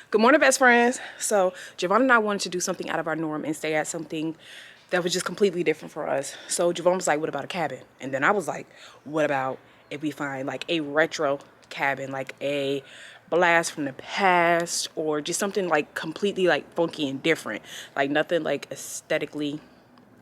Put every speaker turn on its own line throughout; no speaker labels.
Good morning, best friends. So Javon and I wanted to do something out of our norm and stay at something that was just completely different for us. So Javon was like, what about a cabin? And then I was like, what about if we find like a retro cabin, like a blast from the past, or just something like completely like funky and different, like nothing like aesthetically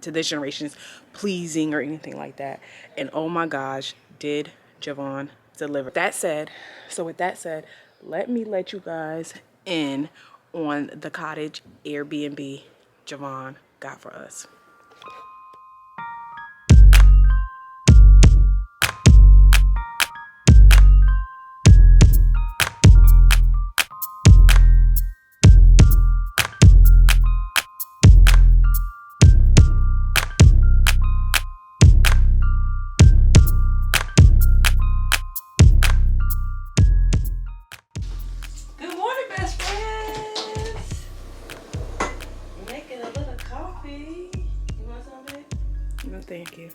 to this generation's pleasing or anything like that. And oh my gosh, did Javon deliver. With that said, let me let you guys in on the cottage Airbnb Javon got for us.
Good morning, best friends. Making a little coffee. You want some of it?
No, thank you.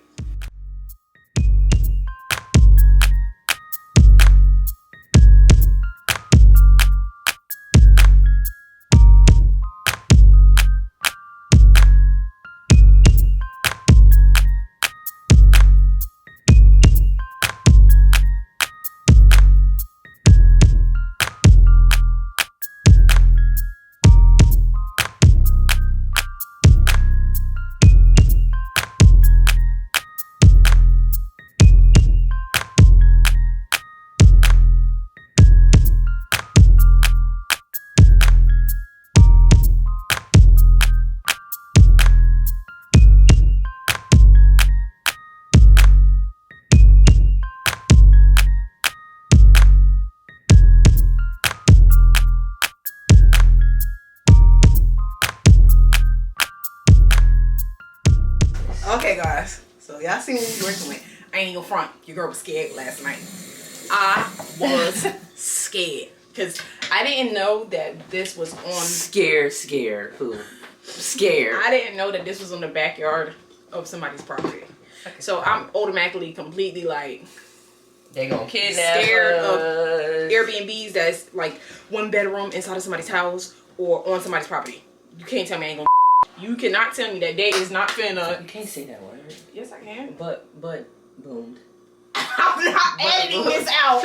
Okay, guys. So y'all seen what we working with. I ain't gonna front. Your girl was scared last night. I was scared because I didn't know that this was on.
Scared. Who? Scared.
I didn't know that this was on the backyard of somebody's property. Okay. So I'm automatically completely like
They gonna kidnap
scared
us.
of Airbnbs that's like one bedroom inside of somebody's house or on somebody's property. You can't tell me I ain't gonna. You cannot tell me that they is not finna.
You can't say that word.
Yes, I can.
But boomed.
I'm not editing this out.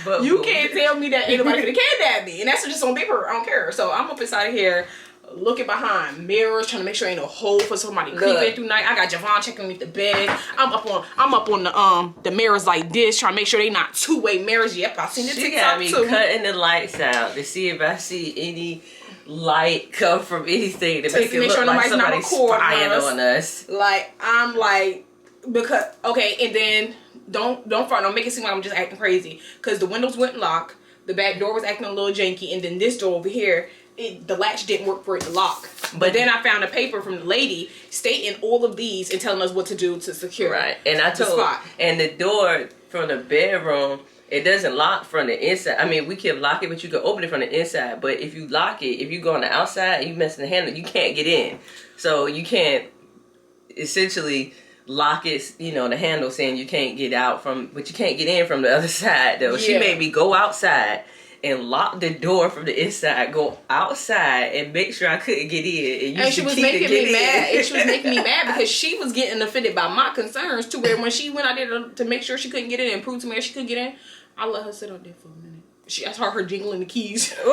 But
You
boomed.
can't tell me that ain't nobody finna kidnap me, and that's just on paper. I don't care. So I'm up inside of here, looking behind mirrors, trying to make sure ain't no hole for somebody creeping through night. I got Javon checking underneath the bed. I'm up on the mirrors like this, trying to make sure they not two-way mirrors. Yep, I seen the
She
TikTok
got me
too.
cutting the lights out to see if I see any light come from anything to
To
make it
make
look
sure
like
nobody's not
somebody's
recording
spying
us.
on us.
Like I'm like because okay, and then don't front. Don't make it seem like I'm just acting crazy. Cause the windows wouldn't lock. The back door was acting a little janky, and then this door over here, the latch didn't work for it to lock. But then I found a paper from the lady stating all of these and telling us what to do to secure
And I
the
told,
spot.
and the door from the bedroom, it doesn't lock from the inside. I mean, we can lock it, but you can open it from the inside. But if you lock it, if you go on the outside and you mess the handle, you can't get in. So you can't essentially lock it, you know, the handle saying you can't get out from, but you can't get in from the other side though. Yeah. She made me go outside and lock the door from the inside, go outside and make sure I couldn't get in.
And she was making me mad. And she was making me mad because she was getting offended by my concerns to where when she went out there to make sure she couldn't get in and prove to me that she couldn't get in, I let her sit out there for a minute. I saw her jingling the keys. It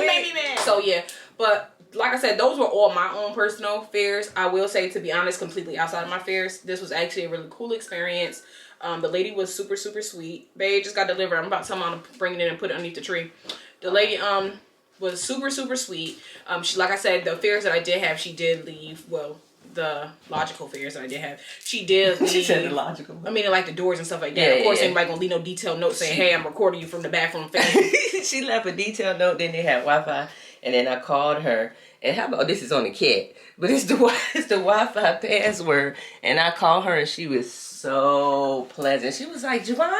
made me mad. So yeah, but like I said, those were all my own personal fears. I will say, to be honest, completely outside of my fears. This was actually a really cool experience. The lady was super, super sweet. Babe just got delivered. I'm about to tell mom to bring it in and put it underneath the tree. The lady was super, super sweet. She, like I said, the fears that I did have, she did leave. Well, the logical fears that I did have, she did leave.
She said the logical.
I mean, like the doors and stuff like that. Of course, anybody gonna leave no detailed note saying, "Hey, I'm recording you from the bathroom."
She left a detailed note. Then they had Wi-Fi, and then I called her. And how about this is on the cat, but it's the Wi-Fi password. And I called her, and she was so pleasant. She was like, "Javon,"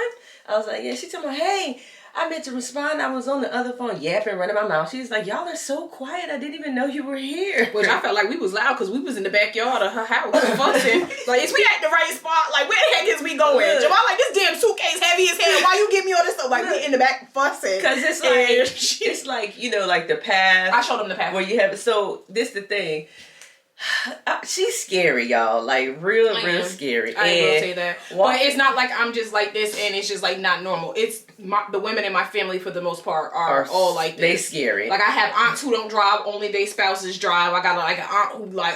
I was like, "Yeah." She told me, "Hey, I I meant to respond. I was on the other phone yapping, running my mouth. She's like, y'all are so quiet. I didn't even know you were here.
Which I felt like we was loud because we was in the backyard of her house fussing. Like, is we at the right spot? Like, where the heck is we going? Jamal, like, this damn suitcase heavy as hell. Why you give me all this stuff? Like, we in the back fussing.
Because it's like, you know, like the path.
I showed them the path.
Where you have, so this the thing. She's scary, y'all. Like real scary.
I ain't gonna say that. But it's not like I'm just like this and it's just like not normal. It's the women in my family for the most part are all like this.
They scary.
Like I have aunts who don't drive, only their spouses drive. I got like an aunt who like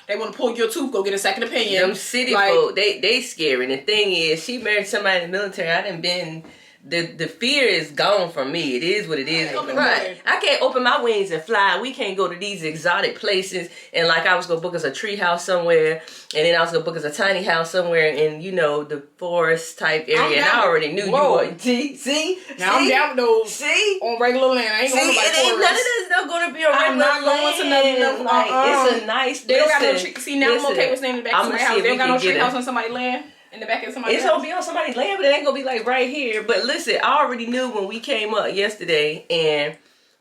they want to pull your tooth, go get a second opinion.
Them city folk, they scary. And the thing is, she married somebody in the military. I done been. The fear is gone from me. It is what it is. Right. I can't open my wings and fly. We can't go to these exotic places. And like I was going to book us a tree house somewhere. And then I was going to book us a tiny house somewhere in, you know, the forest type area. And I already knew you would. See?
Now I'm down with those.
See?
On regular land. I ain't going to nobody forest.
None of this is going to be on regular land. I'm not going to nothing. Like, it's a nice.
They don't got no tree. See, now I'm okay with staying in the back of somebody's house. They don't got no tree house on somebody's land. In the back of somebody's house.
Gonna be on somebody's land, but it ain't gonna be like right here. But listen, I already knew when we came up yesterday, and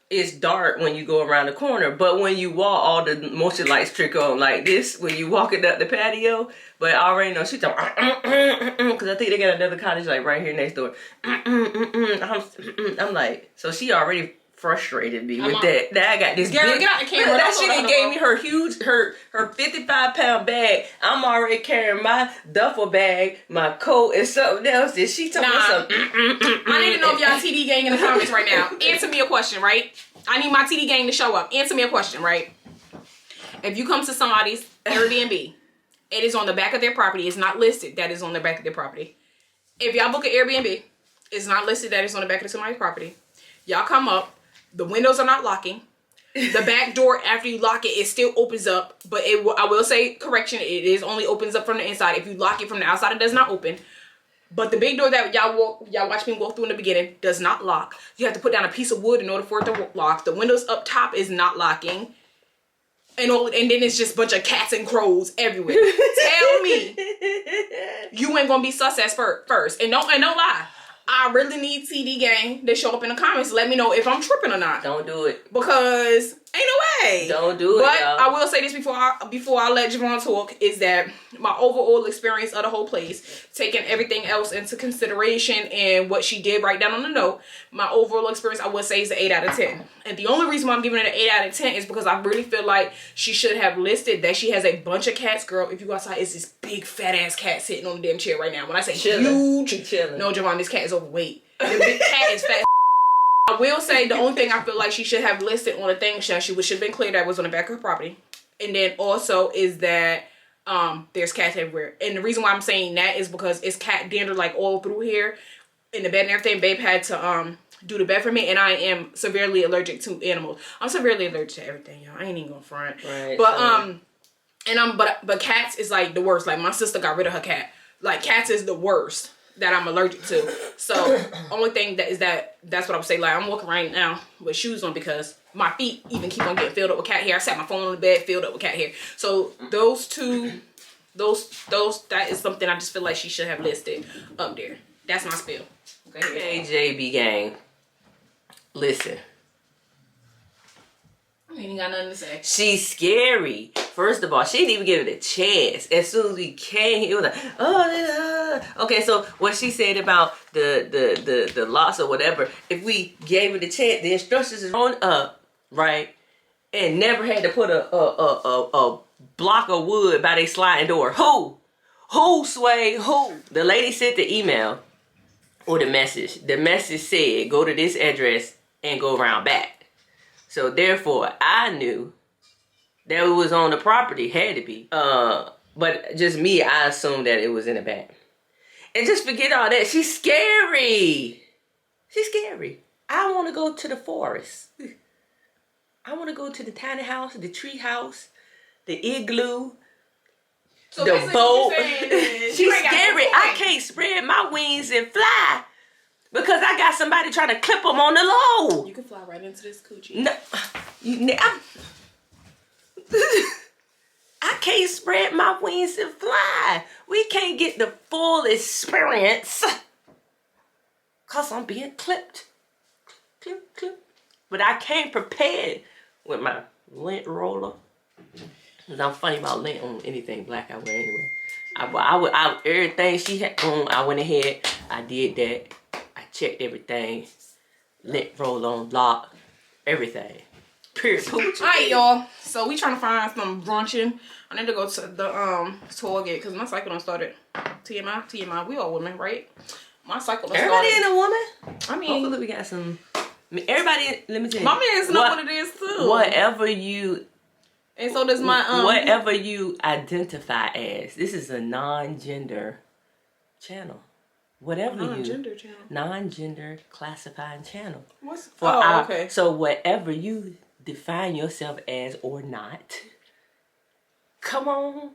it's dark when you go around the corner. But when you walk, all the motion lights trick on like this when you walking up the patio. But I already know she's talking because I think they got another cottage like right here next door. I'm like, so she already frustrated me with that. Now I got this
get out the camera.
That shit done gave me her huge, her 55-pound bag. I'm already carrying my duffel bag, my coat, and something else. And she told me something.
I need to know if y'all TD gang in the comments right now. Answer me a question, right? I need my TD gang to show up. Answer me a question, right? If you come to somebody's Airbnb, it is on the back of their property. It's not listed that is on the back of their property. If y'all book an Airbnb, it's not listed that it's on the back of somebody's property. Y'all come up. The windows are not locking. The back door, after you lock it, it still opens up. But I will say, correction, it is only opens up from the inside. If you lock it from the outside, it does not open. But the big door that y'all watch me walk through in the beginning does not lock. You have to put down a piece of wood in order for it to lock. The windows up top is not locking. And then it's just a bunch of cats and crows everywhere. Tell me you ain't gonna be sus as first. And don't lie. I really need TD gang to show up in the comments. Let me know if I'm tripping or not.
Don't do it.
Because ain't no way.
Don't do it,
But
y'all.
I will say this before I let Javon talk, is that my overall experience of the whole place, taking everything else into consideration and what she did write down on the note, my overall experience, I would say, is an 8 out of 10. And the only reason why I'm giving it an 8 out of 10 is because I really feel like she should have listed that she has a bunch of cats. Girl, if you go outside, it's this big fat ass cat sitting on the damn chair right now. When I say huge, no, Javon, this cat is overweight. The big cat is fat. I will say the only thing I feel like she should have listed on the thing, she should have been clear that was on the back of her property. And then also is that there's cats everywhere. And the reason why I'm saying that is because it's cat dander like all through here in the bed and everything. Babe had to do the bed for me, and I am severely allergic to animals. I'm severely allergic to everything, y'all. I ain't even gonna front. Right, but but cats is like the worst. Like my sister got rid of her cat. Like cats is the worst that I'm allergic to. So only thing that's what I would say. Like I'm walking right now with shoes on because my feet even keep on getting filled up with cat hair. I sat my phone on the bed, filled up with cat hair. So those that is something I just feel like she should have listed up there. That's my spiel.
Okay, JB gang. Listen.
I ain't got nothing to say.
She's scary. First of all, she didn't even give it a chance. As soon as we came, it was like, okay. So what she said about the loss or whatever, if we gave it a chance, the instructions is on up, right, and never had to put a block of wood by their sliding door. Who sway? Who? The lady sent the email or the message. The message said, go to this address and go around back. So therefore, I knew that it was on the property, had to be. But just me, I assumed that it was in the back. And just forget all that. She's scary. She's scary. I want to go to the forest. I want to go to the tiny house, the tree house, the igloo, so the boat. She's scary. I can't spread my wings and fly. Because I got somebody trying to clip them on the low.
You can fly right into this coochie.
No, I can't spread my wings and fly. We can't get the full experience. Because I'm being clipped. clip, clip. But I came prepared with my lint roller. Cause I'm funny about lint on anything black I wear anyway. I everything she had on, I went ahead, I did that. I checked everything. Lint roll on, lock, everything. Period.
Alright, y'all. So we trying to find some brunching. I need to go to the Target because my cycle done started. TMI. We all women, right? My cycle done
Everybody
started.
ain't a woman.
I mean,
hopefully we got some. Everybody, let me tell you.
my man's know what it is too.
Whatever you.
And so does my
whatever you identify as. This is a non-gender channel. Whatever
non-gender
you
channel.
non-gender classifying channel.
What's
okay. So whatever you define yourself as or not, come on.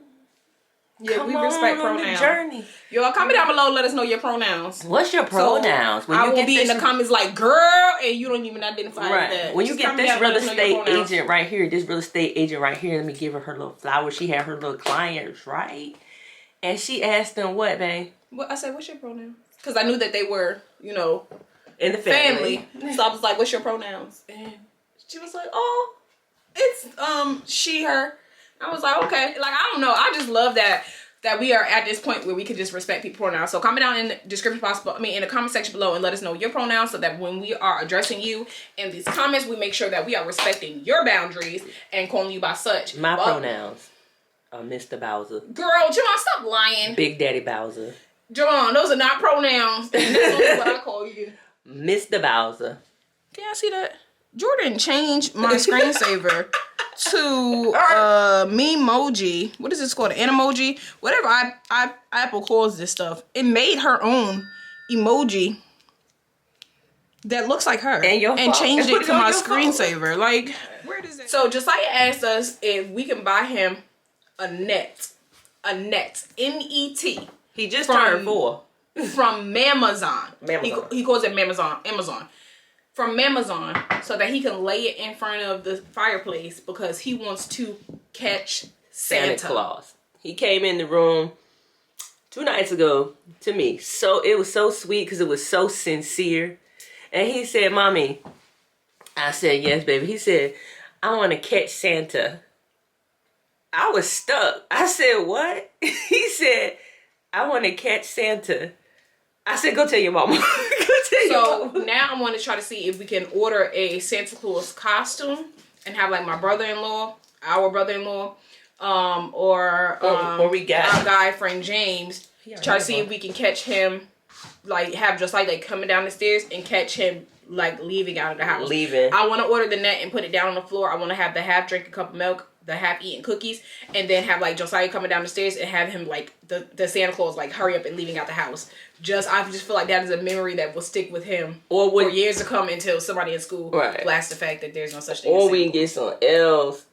Yeah,
come
we
on
respect
on
pronouns.
the journey.
Y'all, comment down below. Let us know your pronouns.
What's your pronouns?
So, I will be in the comments like, girl, and you don't even identify as that.
When
Just
you get
comment
this
down,
real
let us know your
estate
pronouns.
agent right here, this real estate agent right here, let me give her little flowers. She had her little clients, right? And she asked them what, babe?
Well, I said, what's your pronouns? Because I knew that they were, you know,
in the family.
So I was like, what's your pronouns? And she was like, oh, it's she, her. I was like, okay. Like, I don't know. I just love that we are at this point where we can just respect people's pronouns. So comment down in the description possible. In the comment section below and let us know your pronouns so that when we are addressing you in these comments, we make sure that we are respecting your boundaries and calling you by such.
My pronouns are Mr. Bowser.
Girl, Javon, stop lying.
Big Daddy Bowser.
Javon, those are not pronouns. And that's only what I call you.
Mr. Bowser.
Can I see that? Jordan changed my screensaver to memoji. What is this called? An emoji? Whatever Apple calls this stuff. It made her own emoji that looks like her and changed it to my screensaver. Like, where does it? So Josiah asked us if we can buy him a net, N-E-T.
He just turned 4.
From Amazon. He calls it Amazon. From Amazon, so that he can lay it in front of the fireplace because he wants to catch Santa
Claus. He came in the room 2 nights ago to me. So it was so sweet because it was so sincere. And he said, Mommy, I said, yes, baby. He said, I want to catch Santa. I was stuck. I said, what? He said, I want to catch Santa. I said, go tell your mama.
So now I want to try to see if we can order a Santa Claus costume and have like my brother-in-law, our brother-in-law, or we got our guy friend James. Try to see if we can catch him, like have just like coming down the stairs and catch him like leaving out of the house. I want to order the net and put it down on the floor. I want to have the half drink a cup of milk, the half eating cookies, and then have like Josiah coming down the stairs and have him like the Santa Claus like hurry up and leaving out the house. I just feel like that is a memory that will stick with him for years to come until somebody in school blasts the fact that there's no such thing.
Or we can get something else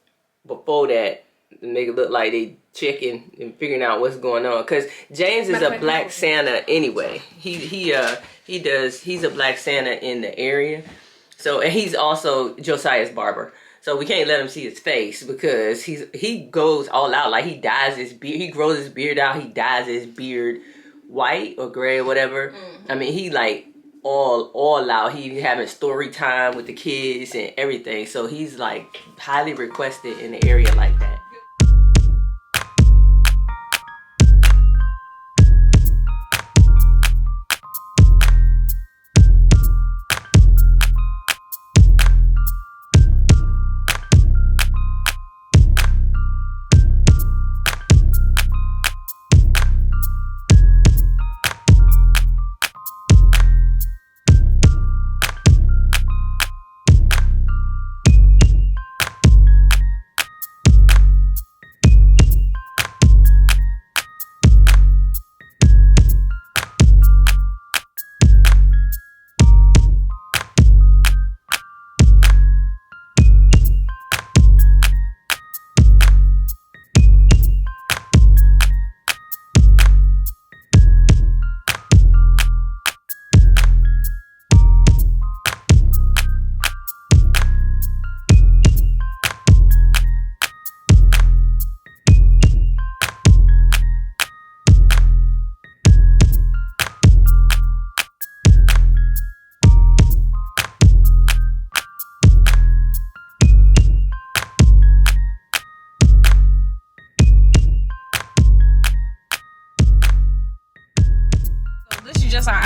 before that to make it look like they checking and figuring out what's going on. Cause James is a black Santa anyway. He's a black Santa in the area. So and he's also Josiah's barber. So we can't let him see his face because he goes all out. Like he dyes his beard. He grows his beard out. He dyes his beard white or gray or whatever. I mean, he like all out. He having story time with the kids and everything. So he's like highly requested in the area like that.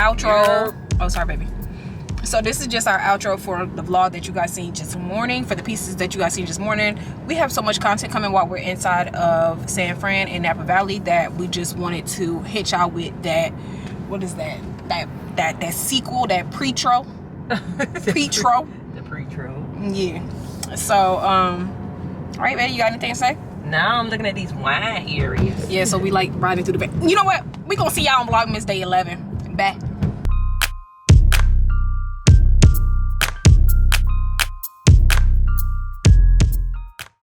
outro. Oh, sorry, baby. So this is just our outro for the vlog that you guys seen just morning, for the pieces that you guys seen just morning. We have so much content coming while we're inside of San Fran and Napa Valley that we just wanted to hit y'all with that. What is that? That sequel, that pre-tro. Pre-tro.
The pre-tro.
Yeah. So, all right, baby, you got anything to say?
Now I'm looking at these wine areas.
Yeah, so we like riding through the back. You know what? We gonna see y'all on Vlogmas Day 11. Bye.